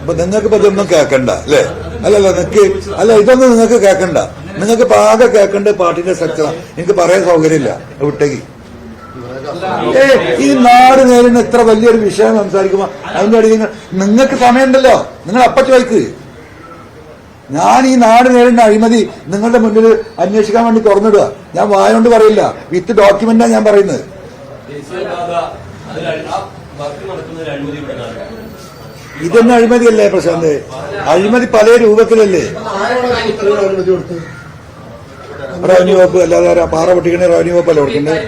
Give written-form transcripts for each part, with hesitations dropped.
അപ്പൊ നിങ്ങൾക്ക് ഇപ്പൊ ഇതൊന്നും കേൾക്കണ്ട അല്ലേ? അല്ലല്ല ഇതൊന്നും നിങ്ങൾക്ക് കേൾക്കണ്ട. നിങ്ങൾക്ക് ഇപ്പൊ ആകെ കേൾക്കേണ്ട പാർട്ടിന്റെ സ്ട്രക്ചർ. എനിക്ക് പറയാൻ സൗകര്യമില്ല വിട്ടേക്ക്. ഈ നാട് നേരിടുന്ന ഇത്ര വലിയൊരു വിഷയം സംസാരിക്കുമ്പോ അതിന്റെ അടിയിൽ നിങ്ങൾക്ക് സമയമുണ്ടല്ലോ, നിങ്ങൾ അപ്പ ചോദിക്ക്. ഞാൻ ഈ നാട് നേരിടുന്ന അഴിമതി നിങ്ങളുടെ മുന്നിൽ അന്വേഷിക്കാൻ വേണ്ടി തുറന്നിടുക. ഞാൻ വായോണ്ട് പറയില്ല, വിത്ത് ഡോക്യുമെന്റാ ഞാൻ പറയുന്നത്. ഇതൊന്നും അഴിമതിയല്ലേ പ്രശാന്ത്? അഴിമതി പല രൂപത്തിലല്ലേ? റവന്യൂ വകുപ്പ് അല്ലാതെ പാറ പൊട്ടിക്കണ റവന്യൂ വകുപ്പ് അല്ല കൊടുക്കുന്നത്.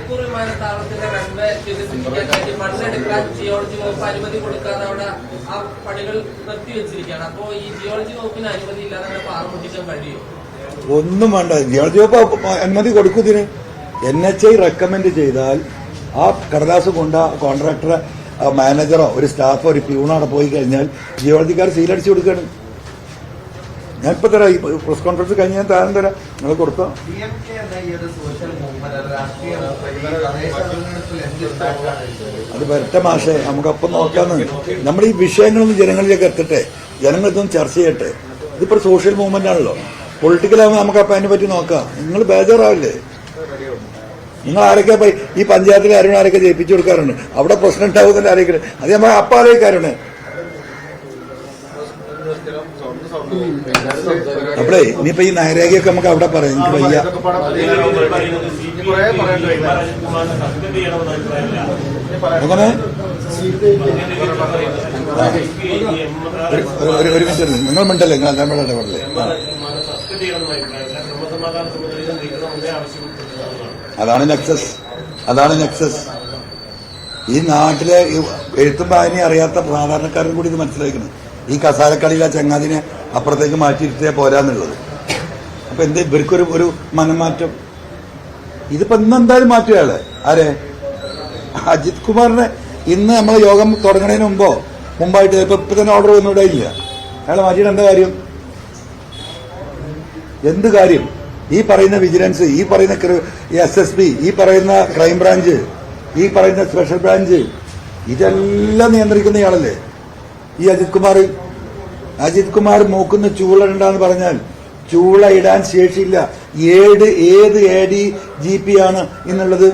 ഒന്നും വേണ്ട, ജിയോളജി വകുപ്പ് അനുമതി കൊടുക്കുന്നതിന് NHI റെക്കമെൻഡ് ചെയ്താൽ ആ കടലാസ് കൊണ്ട കോൺട്രാക്ടറെ മാനേജറോ ഒരു സ്റ്റാഫോ ഒരു പ്യൂണോ അവിടെ പോയി കഴിഞ്ഞാൽ ജിയോളജിക്കാർ സീലടിച്ചു കൊടുക്കുകയാണ്. ഞാനിപ്പോ തരാം, ഈ പ്രസ് കോൺഫറൻസ് കഴിഞ്ഞ് ഞാൻ താരം തരാം, നിങ്ങൾ കൊടുത്തോ. അത് വരട്ടെ മാഷേ, നമുക്കപ്പം നോക്കാന്ന്. നമ്മൾ ഈ വിഷയങ്ങളൊന്നും ജനങ്ങളിലേക്ക് എത്തട്ടെ, ജനങ്ങളിതൊന്നും ചർച്ച ചെയ്യട്ടെ. ഇതിപ്പോ സോഷ്യൽ മൂവ്മെന്റ് ആണല്ലോ, പൊളിറ്റിക്കലാകുമ്പോൾ നമുക്കപ്പം അതിനെ പറ്റി നോക്കാം. നിങ്ങൾ ബേജാറാവില്ലേ? നിങ്ങൾ ആരൊക്കെ ഈ പഞ്ചായത്തിലെ ആരൊക്കെ ജയിപ്പിച്ചു കൊടുക്കാറുണ്ട്, അവിടെ പ്രശ്നം ഉണ്ടാവുന്നതിന്റെ ആരൊക്കെ, അത് നമ്മൾ അപ്പം ആലോചിക്കാറുണ്ട്. അപ്പഴേ ഇനിയിപ്പോ ഈ നയരേഖയൊക്കെ നമുക്ക് അവിടെ പറയാം. എനിക്ക് വയ്യ. അങ്ങനെ ഒരു മിനിറ്റ് നിങ്ങൾ മിണ്ടല്ലേ, നിങ്ങൾ അങ്ങനെ ഇടപെടല്ലേ? അതാണ് നെക്സസ്. ഈ നാട്ടിലെ എഴുത്തും വായനയും അറിയാത്ത സാധാരണക്കാരും കൂടി ഇത് മനസ്സിലാക്കണം. ഈ കസാലക്കളിയിൽ ആ ചങ്ങാതിനെ അപ്പുറത്തേക്ക് മാറ്റിയിരുത്തിയാൽ പോരാന്നുള്ളത്. അപ്പൊ എന്താ ഇവർക്കൊരു മനംമാറ്റം? ഇതിപ്പോ ഇന്നെന്തായാലും മാറ്റുകയാളെ ആരെ? അജിത് കുമാറിനെ ഇന്ന് നമ്മൾ യോഗം തുടങ്ങുന്നതിന് മുമ്പായിട്ട് ഇപ്പൊ തന്നെ ഓർഡർ ഒന്നും ഇല്ല. അയാളെ മാറ്റിയിട്ട് എന്താ കാര്യം? എന്ത് കാര്യം? ഈ പറയുന്ന വിജിലൻസ്, ഈ പറയുന്ന SSB, ഈ പറയുന്ന ക്രൈംബ്രാഞ്ച്, ഈ പറയുന്ന സ്പെഷ്യൽ ബ്രാഞ്ച്, ഇതെല്ലാം നിയന്ത്രിക്കുന്ന ഇയാളല്ലേ ഈ അജിത് കുമാർ മൂക്കുന്ന ചൂള ഉണ്ടാന്ന് പറഞ്ഞാൽ ചൂള ഇടാൻ ശേഷിയില്ല. ഏത് ADGP ആണ് ഇന്നുള്ളത്?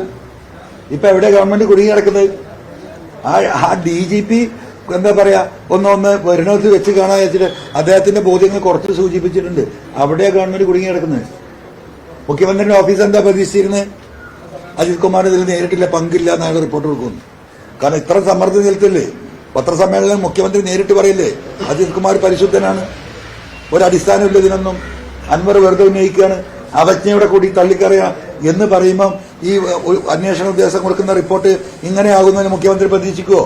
ഇപ്പൊ എവിടെ ഗവൺമെന്റ് കുടുങ്ങി കിടക്കുന്നത്? ആ DGP എന്താ പറയാ, ഒന്ന് വരണത്ത് വെച്ച് കാണാൻ വെച്ചിട്ട് അദ്ദേഹത്തിന്റെ ബോധ്യങ്ങൾ കുറച്ച് സൂചിപ്പിച്ചിട്ടുണ്ട്. അവിടെ ഗവൺമെന്റ് കുടുങ്ങി കിടക്കുന്നത്. മുഖ്യമന്ത്രിയുടെ ഓഫീസ് എന്താ പ്രതീക്ഷിച്ചിരുന്നത്? അജിത് കുമാർ ഇതിൽ നേരിട്ടില്ല, പങ്കില്ല എന്നാണ് റിപ്പോർട്ട് കൊടുക്കുന്നത്. കാരണം ഇത്ര സമ്മർദ്ദം ചെലുത്തില്ലേ? പത്രസമ്മേളനം മുഖ്യമന്ത്രി നേരിട്ട് പറയില്ലേ അജിത് കുമാർ പരിശുദ്ധനാണ്, ഒരടിസ്ഥാനമില്ല ഇതിനൊന്നും, അൻവർ വെറുതെ ഉന്നയിക്കുകയാണ്, അവജ്ഞയുടെ കൂടി തള്ളിക്കറിയാം എന്ന് പറയുമ്പം ഈ അന്വേഷണ ഉദ്യോഗസ്ഥൻ കൊടുക്കുന്ന റിപ്പോർട്ട് ഇങ്ങനെയാകുന്നതിന് മുഖ്യമന്ത്രി പ്രതീക്ഷിക്കുമോ?